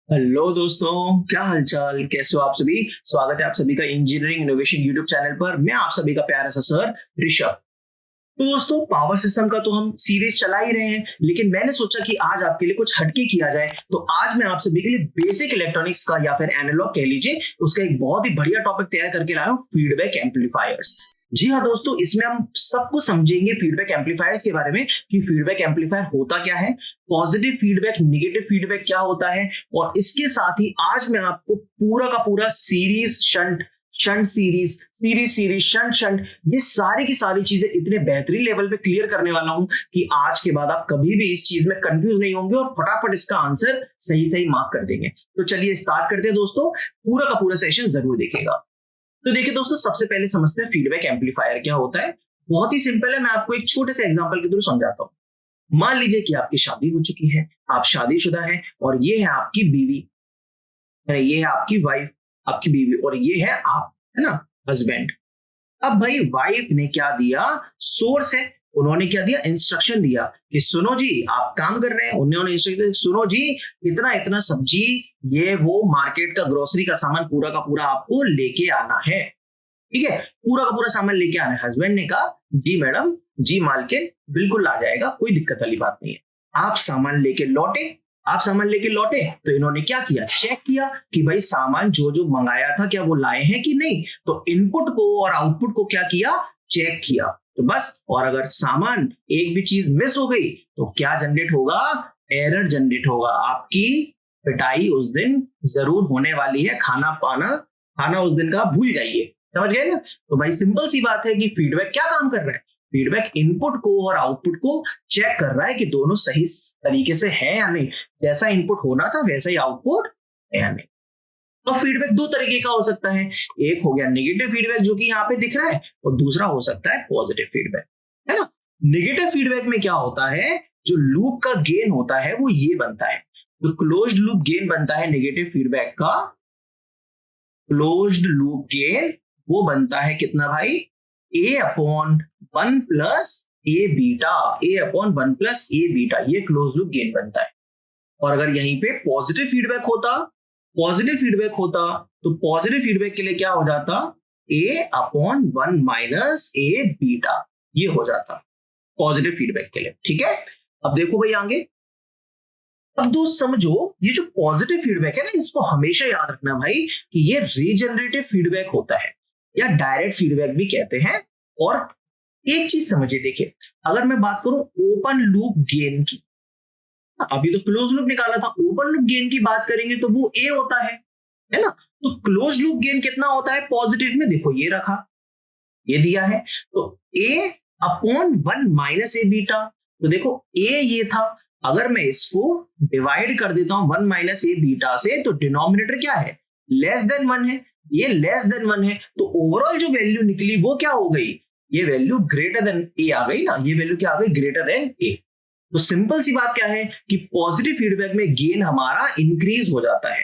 Hello दोस्तों, क्या हालचाल, कैसे हो आप सभी। स्वागत है आप सभी का इंजीनियरिंग इनोवेशन यूट्यूब चैनल पर। मैं आप सभी का प्यारा सा सर ऋषभ। तो दोस्तों, पावर सिस्टम का तो हम सीरीज चला ही रहे हैं, लेकिन मैंने सोचा कि आज आपके लिए कुछ हटके किया जाए। तो आज मैं आप सभी के लिए बेसिक इलेक्ट्रॉनिक्स का या फिर एनालॉग कह लीजिए, उसका एक बहुत ही बढ़िया टॉपिक तैयार करके लाया हूं, फीडबैक एम्पलीफायर्स। जी हाँ दोस्तों, इसमें हम सब कुछ समझेंगे फीडबैक एम्पलीफायर्स के बारे में कि फीडबैक एम्पलीफायर होता क्या है, पॉजिटिव फीडबैक नेगेटिव फीडबैक क्या होता है, और इसके साथ ही आज मैं आपको पूरा का पूरा series shunt shunt series shunt shunt ये सारी की सारी चीजें इतने बेहतरीन लेवल पे क्लियर करने वाला हूं कि आज के बाद आप कभी भी इस चीज में कंफ्यूज नहीं होंगे और फटाफट इसका आंसर सही सही मार्क कर देंगे। तो चलिए स्टार्ट करते हैं दोस्तों, पूरा का पूरा सेशन जरूर देखिएगा। तो देखिए दोस्तों, सबसे पहले समझते हैं फीडबैक एम्पलीफायर क्या होता है। बहुत ही सिंपल है, मैं आपको एक छोटे से एग्जांपल के थ्रू समझाता हूं। मान लीजिए कि आपकी शादी हो चुकी है, आप शादीशुदा हैं, और ये है आपकी बीवी, ये है आपकी वाइफ, आपकी बीवी, और ये है आप, है ना, हस्बैंड। अब भाई वाइफ ने क्या दिया, सोर्स है, उन्होंने क्या दिया, इंस्ट्रक्शन दिया कि सुनो जी आप काम कर रहे हैं, उन्होंने इंस्ट्रक्शन दिया सुनो जी इतना इतना सब्जी, ये वो मार्केट का ग्रोसरी का सामान पूरा का पूरा आपको लेके आना है। ठीक है, पूरा का पूरा सामान लेके आना है। हस्बैंड ने कहा जी मैडम, जी मालकिन, बिल्कुल आ जाएगा, कोई दिक्कत वाली बात नहीं है। आप सामान लेके लौटे, आप सामान लेके लौटे तो इन्होंने क्या किया, चेक किया कि भाई सामान जो जो मंगाया था क्या वो लाए हैं कि नहीं। तो इनपुट को और आउटपुट को क्या किया, चेक किया। तो बस, और अगर सामान एक भी चीज मिस हो गई तो क्या जनरेट होगा, एरर जनरेट होगा। आपकी पिटाई उस दिन जरूर होने वाली है, खाना पाना खाना उस दिन का भूल जाइए। समझ गए ना। तो भाई सिंपल सी बात है कि फीडबैक क्या काम कर रहा है, फीडबैक इनपुट को और आउटपुट को चेक कर रहा है कि दोनों सही तरीके से है या नहीं, जैसा इनपुट होना था वैसा ही आउटपुट है या नहीं। तो फीडबैक दो तरीके का हो सकता है, एक हो गया नेगेटिव फीडबैक जो कि यहाँ पे दिख रहा है, और दूसरा हो सकता है पॉजिटिव फीडबैक, है ना। नेगेटिव फीडबैक में क्या होता है, जो लूप का गेन होता है वो ये बनता है, जो क्लोज्ड लूप गेन बनता है नेगेटिव फीडबैक का, क्लोज्ड लूप गेन वो बनता है कितना भाई, ए अपॉन वन प्लस ए बीटा, ए अपॉन वन प्लस ए बीटा, ये क्लोज लूप गेन बनता है। और अगर यहीं पे पॉजिटिव फीडबैक होता, पॉजिटिव फीडबैक होता तो पॉजिटिव फीडबैक के लिए क्या हो जाता, ए अपॉन वन माइनस ए बीटा, ये हो जाता पॉजिटिव फीडबैक के लिए। ठीक है, अब देखो भाई आगे। अब दोस्त समझो, ये जो पॉजिटिव फीडबैक है ना, इसको हमेशा याद रखना भाई कि ये रीजनरेटिव फीडबैक होता है या डायरेक्ट फीडबैक भी कहते हैं। और एक चीज समझिए, देखिए अगर मैं बात करूं ओपन लूप गेन की, अभी तो क्लोज लूप निकाला था, ओपन लूप गेन की बात करेंगे तो वो ए होता है ना। तो क्लोज लूप गेन कितना होता है पॉजिटिव में, देखो ये रखा, ये दिया है, तो ए अपॉन वन माइनस ए बीटा। तो देखो ए ये था, अगर मैं इसको डिवाइड कर देता हूं वन माइनस ए बीटा से, तो डिनोमिनेटर क्या है, लेस देन वन है, ये लेस देन वन है, तो ओवरऑल जो वैल्यू निकली वो क्या हो गई, ये वैल्यू ग्रेटर देन ए आ गई ना, ये वैल्यू क्या आ गई, ग्रेटर देन ए। तो सिंपल सी बात क्या है कि पॉजिटिव फीडबैक में गेन हमारा इंक्रीज हो जाता है,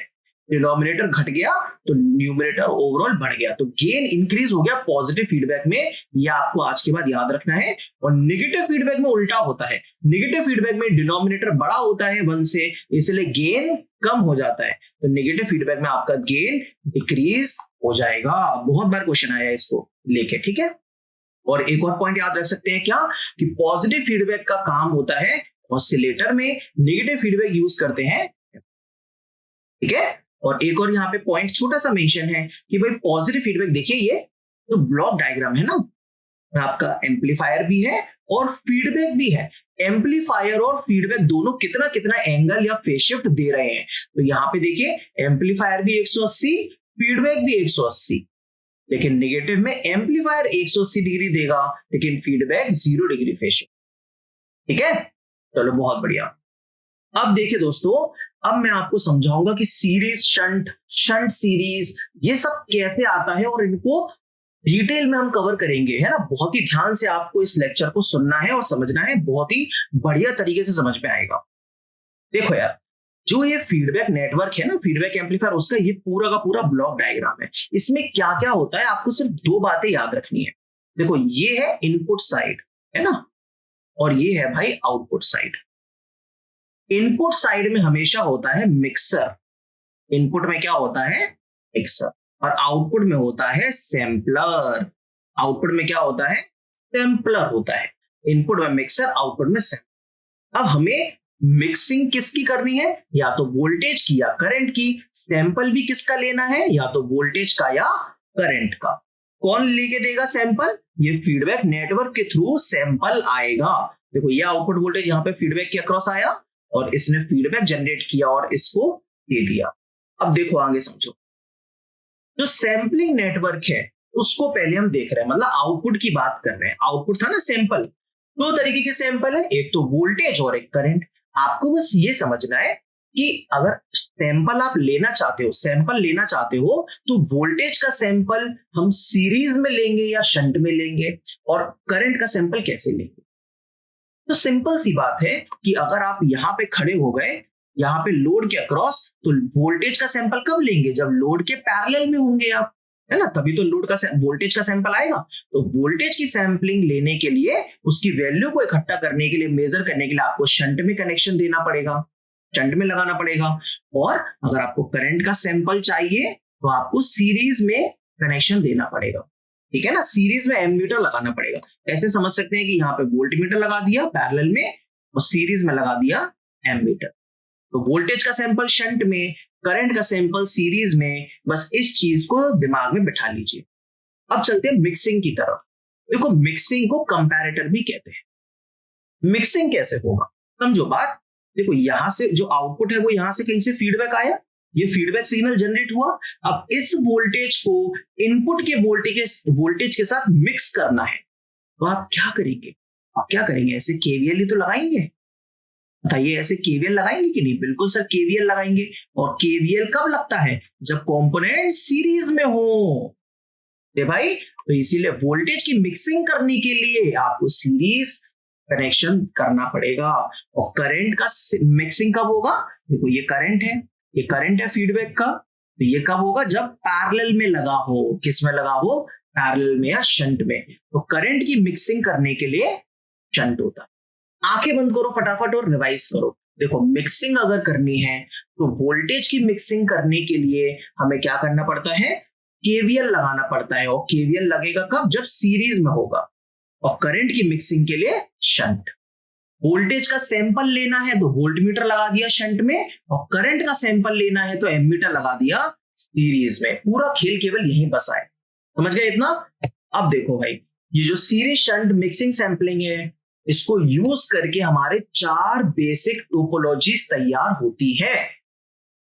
डिनोमिनेटर घट गया तो न्यूमरेटर ओवरऑल बढ़ गया, तो गेन इंक्रीज हो गया पॉजिटिव फीडबैक में, ये आपको आज के बाद याद रखना है। और नेगेटिव फीडबैक में उल्टा होता है, नेगेटिव फीडबैक में डिनोमिनेटर बड़ा होता है वन से, इसलिए गेन कम हो जाता है, तो नेगेटिव फीडबैक में आपका गेन डिक्रीज हो जाएगा। बहुत बार क्वेश्चन आया है इसको लेके, ठीक है। और एक और पॉइंट याद रख सकते हैं क्या, कि पॉजिटिव फीडबैक का काम होता है ऑसिलेटर में, नेगेटिव फीडबैक यूज करते हैं, ठीक है। और एक और यहाँ पे पॉइंट छोटा सा मेंशन है कि भाई पॉजिटिव फीडबैक, देखिए ये जो ब्लॉक डायग्राम है ना, आपका एम्पलीफायर भी है और फीडबैक भी है। एम्पलीफायर और फीडबैक दोनों कितना कितना एंगल या फेज शिफ्ट दे रहे हैं, तो यहाँ पे देखिए एम्पलीफायर भी 180, फीडबैक भी 180, लेकिन नेगेटिव में एम्पलीफायर 180 डिग्री देगा लेकिन फीडबैक 0 डिग्री फेज शिफ्ट। ठीक है, चलो बहुत बढ़िया। अब देखिए दोस्तों, अब मैं आपको समझाऊंगा कि सीरीज शंट, शंट सीरीज, ये सब कैसे आता है और इनको डिटेल में हम कवर करेंगे, है ना। बहुत ही ध्यान से आपको इस लेक्चर को सुनना है और समझना है, बहुत ही बढ़िया तरीके से समझ में आएगा। देखो यार, जो ये फीडबैक नेटवर्क है ना, फीडबैक एम्पलीफायर, उसका ये पूरा का पूरा ब्लॉक डायग्राम है। इसमें क्या क्या होता है आपको सिर्फ दो बातें याद रखनी है। देखो ये है इनपुट साइड, है ना, और ये है भाई आउटपुट साइड। इनपुट साइड में हमेशा होता है मिक्सर, इनपुट में क्या होता है, मिक्सर, और आउटपुट में होता है सैंपलर। आउटपुट में क्या होता है, सैंपलर होता है। इनपुट में मिक्सर, आउटपुट में सैंपलर। अब हमें मिक्सिंग किसकी करनी है, या तो वोल्टेज की या करंट की। सैंपल भी किसका लेना है, या तो वोल्टेज का या करंट का। कौन लेके देगा सैंपल, ये फीडबैक नेटवर्क के थ्रू सैंपल आएगा। देखो ये आउटपुट वोल्टेज यहाँ पे फीडबैक के अक्रॉस आया और इसने फीडबैक जनरेट किया और इसको दे दिया। अब देखो आगे समझो, जो सैंपलिंग नेटवर्क है उसको पहले हम देख रहे हैं, मतलब आउटपुट की बात कर रहे हैं। आउटपुट था ना सैंपल, दो तरीके के सैंपल है, एक तो वोल्टेज और एक करंट। आपको बस ये समझना है कि अगर सैंपल आप लेना चाहते हो, सैंपल लेना चाहते हो, तो वोल्टेज का सैंपल हम सीरीज में लेंगे या शंट में लेंगे, और करंट का सैंपल कैसे लेंगे। तो सिंपल सी बात है कि अगर आप यहां पे खड़े हो गए, यहाँ पे लोड के अक्रॉस, तो वोल्टेज का सैंपल कब लेंगे, जब लोड के पैरेलल में होंगे आप, है ना, तभी तो लोड का वोल्टेज का सैंपल आएगा। तो वोल्टेज की सैंपलिंग लेने के लिए, उसकी वैल्यू को इकट्ठा करने के लिए, मेजर करने के लिए आपको शंट में कनेक्शन देना पड़ेगा, शंट में लगाना पड़ेगा। और अगर आपको करंट का सैंपल चाहिए तो आपको सीरीज में कनेक्शन देना पड़ेगा, ठीक है ना, सीरीज में एमीटर लगाना पड़ेगा। ऐसे समझ सकते हैं कि यहाँ पे वोल्टमीटर लगा दिया पैरेलल में और सीरीज में लगा दिया एमीटर। तो वोल्टेज का सैंपल शंट में, करंट का सैंपल सीरीज में, बस इस चीज को दिमाग में बिठा लीजिए। अब चलते हैं मिक्सिंग की तरफ। देखो मिक्सिंग को कंपैरेटर भी कहते हैं। मिक्सिंग कैसे होगा, समझो बात। देखो यहां से जो आउटपुट है वो यहां से कहीं से फीडबैक आया, ये फीडबैक सिग्नल जनरेट हुआ। अब इस वोल्टेज को इनपुट के वोल्टेज के साथ मिक्स करना है, तो आप क्या करेंगे, आप क्या करेंगे, ऐसे केवीएल ही तो लगाएंगे। बताइए ऐसे केवीएल लगाएंगे कि नहीं, बिल्कुल सर केवीएल लगाएंगे। और केवीएल कब लगता है, जब कंपोनेंट सीरीज में हो भाई। तो इसीलिए वोल्टेज की मिक्सिंग करने के लिए आपको सीरीज कनेक्शन करना पड़ेगा। और करंट का मिक्सिंग कब होगा, देखो ये करंट है, ये करंट है फीडबैक का, तो ये कब होगा, जब पैरेलल में लगा हो। किस में लगा हो, पैरेलल में या शंट में। तो करंट की मिक्सिंग करने के लिए शंट होता है। आंखें बंद करो फटाफट और रिवाइज करो। देखो मिक्सिंग अगर करनी है तो वोल्टेज की मिक्सिंग करने के लिए हमें क्या करना पड़ता है, केवीएल लगाना पड़ता है। और केवीएल लगेगा कब, जब सीरीज में होगा। और करंट की मिक्सिंग के लिए शंट। वोल्टेज का सैंपल लेना है तो वोल्टमीटर लगा दिया शंट में, और करंट का सैंपल लेना है तो एमीटर लगा दिया सीरीज में। पूरा खेल केवल यहीं बसा है, समझ गए इतना। अब देखो भाई, ये जो सीरीज शंट मिक्सिंग सैंपलिंग है, इसको यूज करके हमारे 4 बेसिक टोपोलॉजीज तैयार होती है।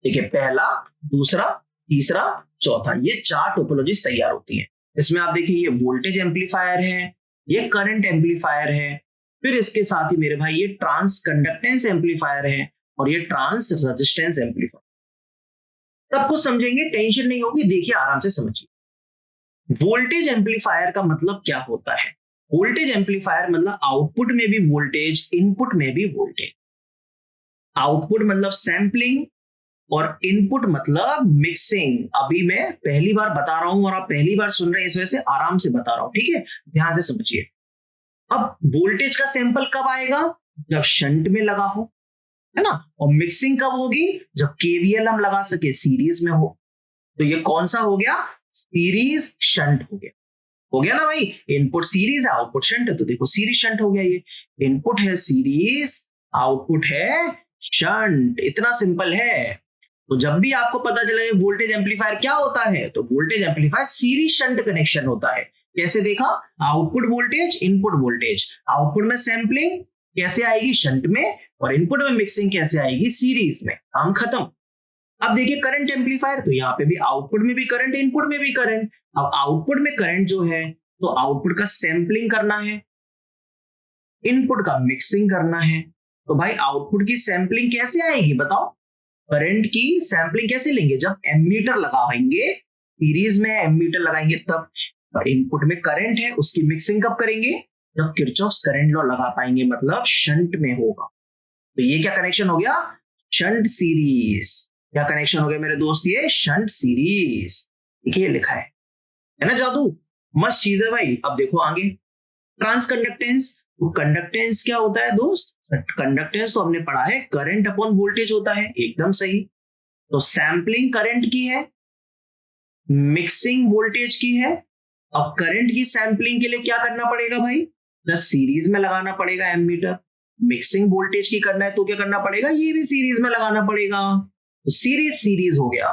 ठीक है, पहला, दूसरा, तीसरा, चौथा, ये 4 टोपोलॉजीज तैयार होती है। इसमें आप देखिए ये वोल्टेज एम्पलीफायर है, ये करंट एम्पलीफायर है, फिर इसके साथ ही मेरे भाई ये ट्रांस कंडक्टेंस एम्पलीफायर है, और ये ट्रांस रेजिस्टेंस एम्पलीफायर। सब कुछ समझेंगे, टेंशन नहीं होगी, देखिए आराम से समझिए। वोल्टेज एम्पलीफायर का मतलब क्या होता है, वोल्टेज एम्पलीफायर मतलब आउटपुट में भी वोल्टेज, इनपुट में भी वोल्टेज। आउटपुट मतलब सैंपलिंग और इनपुट मतलब मिक्सिंग। अभी मैं पहली बार बता रहा हूं और आप पहली बार सुन रहे हैं, इस वजह से आराम से बता रहा हूं, ठीक है, ध्यान से समझिए। अब वोल्टेज का सैंपल कब आएगा, जब शंट में लगा हो, है ना। और मिक्सिंग कब होगी, जब केवीएल हम लगा सके, सीरीज में हो। तो ये कौन सा हो गया, सीरीज शंट हो गया। हो गया ना भाई, इनपुट सीरीज है, आउटपुट शंट है, तो देखो सीरीज शंट हो गया। ये इनपुट है सीरीज, आउटपुट है शंट, इतना सिंपल है। तो जब भी आपको पता चले वोल्टेज एम्पलीफायर क्या होता है, तो voltage amplifier series shunt connection होता है। कैसे देखा, output voltage, input voltage, output में सैंपलिंग कैसे आएगी, शंट में, और इनपुट में मिक्सिंग कैसे आएगी, सीरीज में। काम खत्म। अब देखिए करंट एम्पलीफायर, तो यहाँ पे भी आउटपुट में भी करंट, इनपुट में भी करंट। अब आउटपुट में करंट जो है, तो आउटपुट का सैंपलिंग करना है, इनपुट का मिक्सिंग करना है। तो भाई आउटपुट की सैंपलिंग कैसे आएगी बताओ, करंट की सैंपलिंग कैसे लेंगे, जब एमीटर लगाएंगे, सीरीज में एमीटर लगाएंगे तब। इनपुट में करंट है, उसकी मिक्सिंग कब करेंगे, जब किरचॉफ्स करंट लॉ लगा पाएंगे, मतलब शंट में होगा। तो ये क्या कनेक्शन हो गया, शंट सीरीज। क्या कनेक्शन हो गया मेरे दोस्त, ये शंट सीरीज। देखिए लिखा है ना जादू, मस्त चीज है भाई। अब देखो आगे, ट्रांस कंडक्टेंस। तो कंडक्टेंस क्या होता है दोस्त, कंडक्टेंस तो हमने पढ़ा है करंट अपॉन वोल्टेज होता है, एकदम सही। तो सैंपलिंग करंट की है, मिक्सिंग वोल्टेज की है। अब करंट की सैंपलिंग के लिए क्या करना पड़ेगा भाई, बस सीरीज में लगाना पड़ेगा एमीटर। मिक्सिंग वोल्टेज की करना है तो क्या करना पड़ेगा, ये भी सीरीज में लगाना पड़ेगा। तो सीरीज सीरीज हो गया,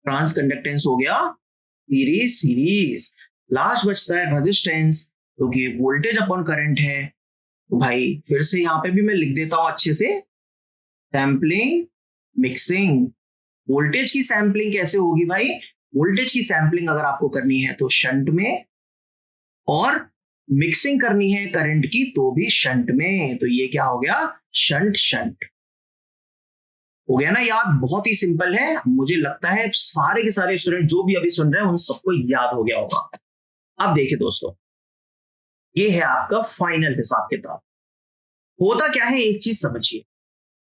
ट्रांस कंडक्टेंस हो गया सीरीज सीरीज। लास्ट बचता है रेजिस्टेंस, क्योंकि वोल्टेज अपॉन करंट है। तो भाई फिर से यहां पे भी मैं लिख देता हूं अच्छे से, सैंपलिंग मिक्सिंग। वोल्टेज की सैंपलिंग कैसे होगी भाई, वोल्टेज की सैंपलिंग अगर आपको करनी है तो शंट में, और मिक्सिंग करनी है करंट की तो भी शंट में। तो ये क्या हो गया, शंट शंट हो गया ना याद। बहुत ही सिंपल है, मुझे लगता है सारे के सारे स्टूडेंट जो भी अभी सुन रहे हैं उन सबको याद हो गया होगा। अब देखिए दोस्तों, ये है आपका फाइनल हिसाब किताब। होता क्या है, एक चीज समझिए।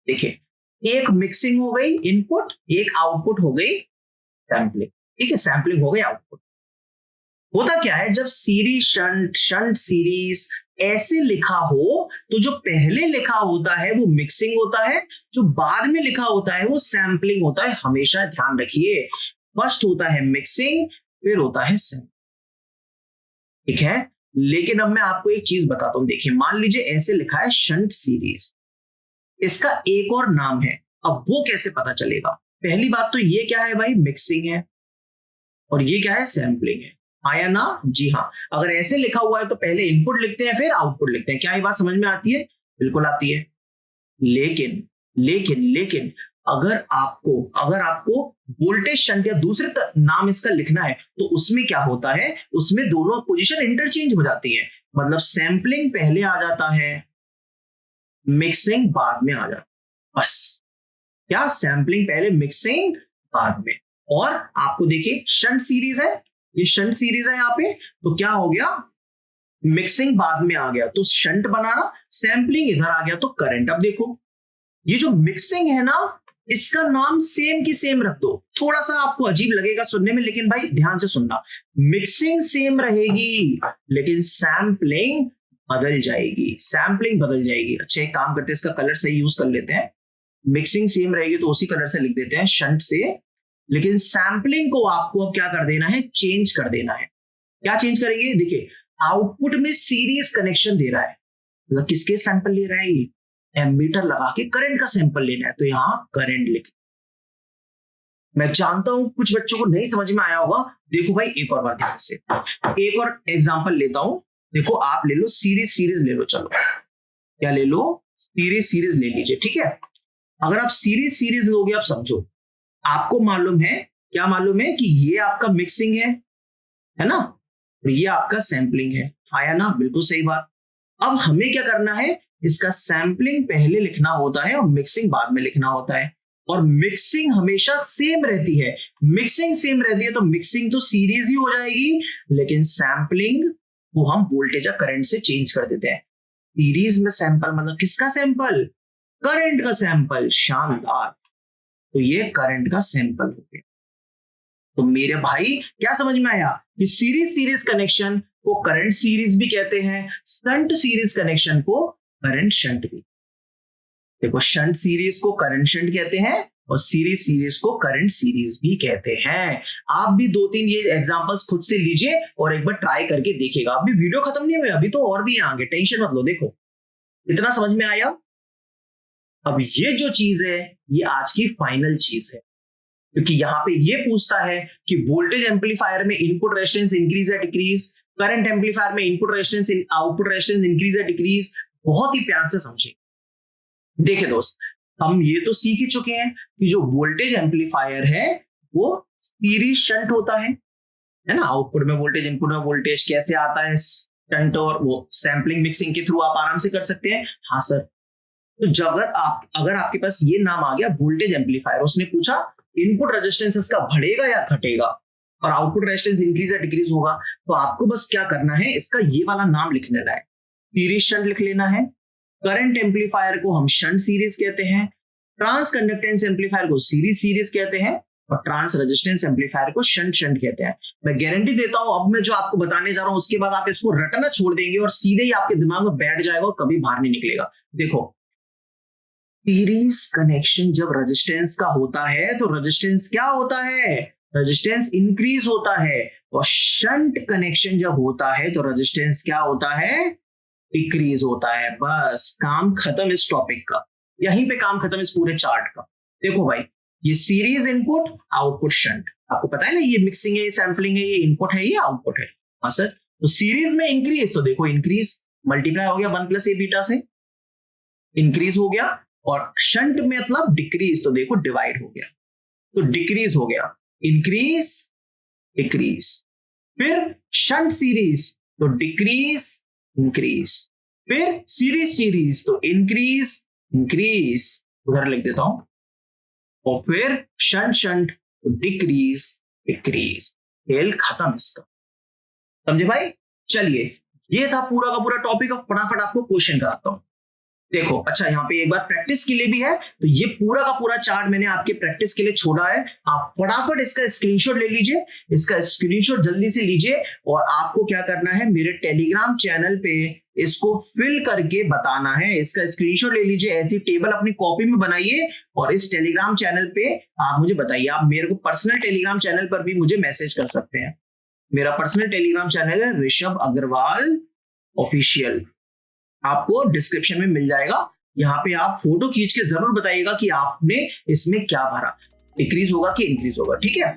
देखिए, एक मिक्सिंग हो गई इनपुट, एक आउटपुट हो गई सैंपलिंग। ठीक है, सैंपलिंग हो गई आउटपुट। होता क्या है, जब सीरीज शंट, शंट सीरीज ऐसे लिखा हो तो जो पहले लिखा होता है वो मिक्सिंग होता है, जो बाद में लिखा होता है वो सैंपलिंग होता है। हमेशा ध्यान रखिए, फर्स्ट होता है मिक्सिंग, फिर होता है सैंपलिंग। ठीक है, लेकिन अब मैं आपको एक चीज बताता हूं। देखिए, मान लीजिए ऐसे लिखा है शंट सीरीज, इसका एक और नाम है। अब वो कैसे पता चलेगा, पहली बात तो ये क्या है भाई, मिक्सिंग है, और ये क्या है, सैंपलिंग है। आया ना, जी हाँ। अगर ऐसे लिखा हुआ है तो पहले इनपुट लिखते हैं फिर आउटपुट लिखते हैं। क्या ये बात समझ में आती है, बिल्कुल आती है। लेकिन लेकिन लेकिन अगर आपको वोल्टेज शंट या दूसरे नाम इसका लिखना है तो उसमें क्या होता है, उसमें दोनों पोजीशन इंटरचेंज हो जाती है। मतलब सैंपलिंग पहले आ जाता है, मिक्सिंग बाद में आ जाता है। बस, क्या, सैंपलिंग पहले मिक्सिंग बाद में। और आपको देखिए शंट सीरीज है, ये शंट सीरीज है यहाँ पे, तो क्या हो गया, मिक्सिंग बाद में आ गया तो शंट बनाना, सैंपलिंग इधर आ गया तो करंट। अब देखो, ये जो मिक्सिंग है ना, इसका नाम सेम की सेम रख दो। थोड़ा सा आपको अजीब लगेगा सुनने में, लेकिन भाई ध्यान से सुनना। मिक्सिंग सेम रहेगी लेकिन सैंपलिंग बदल जाएगी, सैंपलिंग बदल जाएगी। अच्छा, एक काम करते हैं, इसका कलर सही यूज कर लेते हैं। मिक्सिंग सेम रहेगी तो उसी कलर से लिख देते हैं, शंट से। लेकिन सैंपलिंग को आपको अब क्या कर देना है, चेंज कर देना है। क्या चेंज करेंगे, देखिए आउटपुट में सीरीज कनेक्शन दे रहा है, मतलब किसके सैंपल ले रहा है, ये एमीटर लगा के करंट का सैंपल लेना है, तो यहां करंट लिख। मैं जानता हूं कुछ बच्चों को नहीं समझ में आया होगा। देखो भाई, एक और बात ध्यान से, एक और एग्जांपल लेता हूं। देखो, आप ले लो सीरीज सीरीज ले लो, चलो क्या ले लो, सीरीज सीरीज ले लीजिए। ठीक है, अगर आप सीरीज सीरीज लोगे, आप समझो, आपको मालूम है, क्या मालूम है कि ये आपका मिक्सिंग है ना, और ये आपका सैंपलिंग है। आया ना, बिल्कुल सही बात। अब हमें क्या करना है, इसका सैंपलिंग पहले लिखना होता है और मिक्सिंग बाद में लिखना होता है। और मिक्सिंग हमेशा सेम रहती है, मिक्सिंग सेम रहती है तो मिक्सिंग तो सीरीज ही हो जाएगी, लेकिन सैंपलिंग वो हम वोल्टेज या करंट से चेंज कर देते हैं। सीरीज में सैंपल मतलब किसका सैंपल, करंट का सैंपल। शानदार, तो ये करंट का सैंपल हो गया। तो मेरे भाई क्या समझ में आया कि सीरीज सीरीज कनेक्शन को करंट सीरीज भी कहते हैं, शंट सीरीज कनेक्शन को करंट शंट भी। देखो, शंट सीरीज को करंट शंट कहते हैं और सीरीज सीरीज को करंट सीरीज भी कहते हैं। आप भी 2-3 ये एग्जांपल्स खुद से लीजिए और एक बार ट्राई करके देखिएगा। अभी वीडियो खत्म नहीं हुई, अभी तो और भी आगे, टेंशन मत लो। देखो, इतना समझ में आया। अब ये जो चीज है ये आज की फाइनल चीज है, क्योंकि यहाँ पे ये पूछता है कि वोल्टेज एम्पलीफायर में इनपुट रेजिस्टेंस इंक्रीज या डिक्रीज, करंट एम्पलीफायर में input resistance output resistance increase या डिक्रीज। बहुत ही प्यार से समझिए। देखिए दोस्त, हम ये तो सीख ही चुके हैं कि जो वोल्टेज एम्पलीफायर है वो सीरीज शंट होता है ना। आउटपुट में वोल्टेज, इनपुट में वोल्टेज कैसे आता है, शंट और वो सैंपलिंग मिक्सिंग के थ्रू आप आराम से कर सकते हैं। हाँ सर, तो जब अगर आपके पास ये नाम आ गया वोल्टेज एम्पलीफायर, उसने पूछा इनपुट रेजिस्टेंस इसका बढ़ेगा या घटेगा और आउटपुट रेजिस्टेंस इंक्रीज या डिक्रीज होगा, तो आपको बस क्या करना है, इसका ये वाला नाम लिख लेना है, सीरीज शंट लिख लेना है। करंट एम्पलीफायर को हम शंट सीरीज कहते हैं, ट्रांस कंडक्टेंस एम्पलीफायर को सीरीज सीरीज कहते हैं और ट्रांस रेजिस्टेंस एम्पलीफायर को शंट शंट कहते हैं। मैं गारंटी देता हूं, अब मैं जो आपको बताने जा रहा हूं उसके बाद आप इसको रटना छोड़ देंगे और सीधे ही आपके दिमाग में बैठ जाएगा और कभी बाहर नहीं निकलेगा। देखो, सीरीज कनेक्शन जब रेजिस्टेंस का होता है तो रेजिस्टेंस क्या होता है, रेजिस्टेंस इंक्रीज होता है। और शंट कनेक्शन जब होता है तो रेजिस्टेंस क्या होता है, डिक्रीज होता है। बस काम खत्म इस टॉपिक का, यहीं पे काम खत्म इस पूरे चार्ट का। देखो भाई, ये सीरीज इनपुट, आउटपुट शंट, आपको पता है ना, ये मिक्सिंग है, ये सैंपलिंग है, ये इनपुट है, ये आउटपुट है। हाँ सर, तो सीरीज में इंक्रीज, तो देखो इंक्रीज मल्टीप्लाई हो गया 1 प्लस ए बीटा से, इंक्रीज हो गया। और शंट में मतलब डिक्रीज, तो देखो डिवाइड हो गया, तो डिक्रीज हो गया, इंक्रीज डिक्रीज। फिर शंट सीरीज तो डिक्रीज इंक्रीज, फिर सीरीज सीरीज तो इंक्रीज इंक्रीज, उधर लिख देता हूं। और फिर शंट शंट तो डिक्रीज डिक्रीज। खेल खत्म इसका, समझे भाई। चलिए, ये था पूरा का पूरा टॉपिक। अब फटाफट आपको क्वेश्चन कराता हूं। देखो, अच्छा यहाँ पे एक बार प्रैक्टिस के लिए भी है, तो ये पूरा का पूरा चार्ट मैंने आपके प्रैक्टिस के लिए छोड़ा है। आप फटाफट इसका स्क्रीनशॉट ले लीजिए, इसका स्क्रीनशॉट जल्दी से लीजिए। और आपको क्या करना है, मेरे टेलीग्राम चैनल पे इसको फिल करके बताना है। इसका स्क्रीनशॉट ले लीजिए, ऐसी टेबल अपनी कॉपी में बनाइए और इस टेलीग्राम चैनल पे आप मुझे बताइए। आप मेरे को पर्सनल टेलीग्राम चैनल पर भी मुझे मैसेज कर सकते हैं। मेरा पर्सनल टेलीग्राम चैनल है ऋषभ अग्रवाल ऑफिशियल, आपको डिस्क्रिप्शन में मिल जाएगा। यहाँ पे आप फोटो खींच के जरूर बताइएगा कि आपने इसमें क्या भरा, डिक्रीज होगा कि इंक्रीज होगा, ठीक है।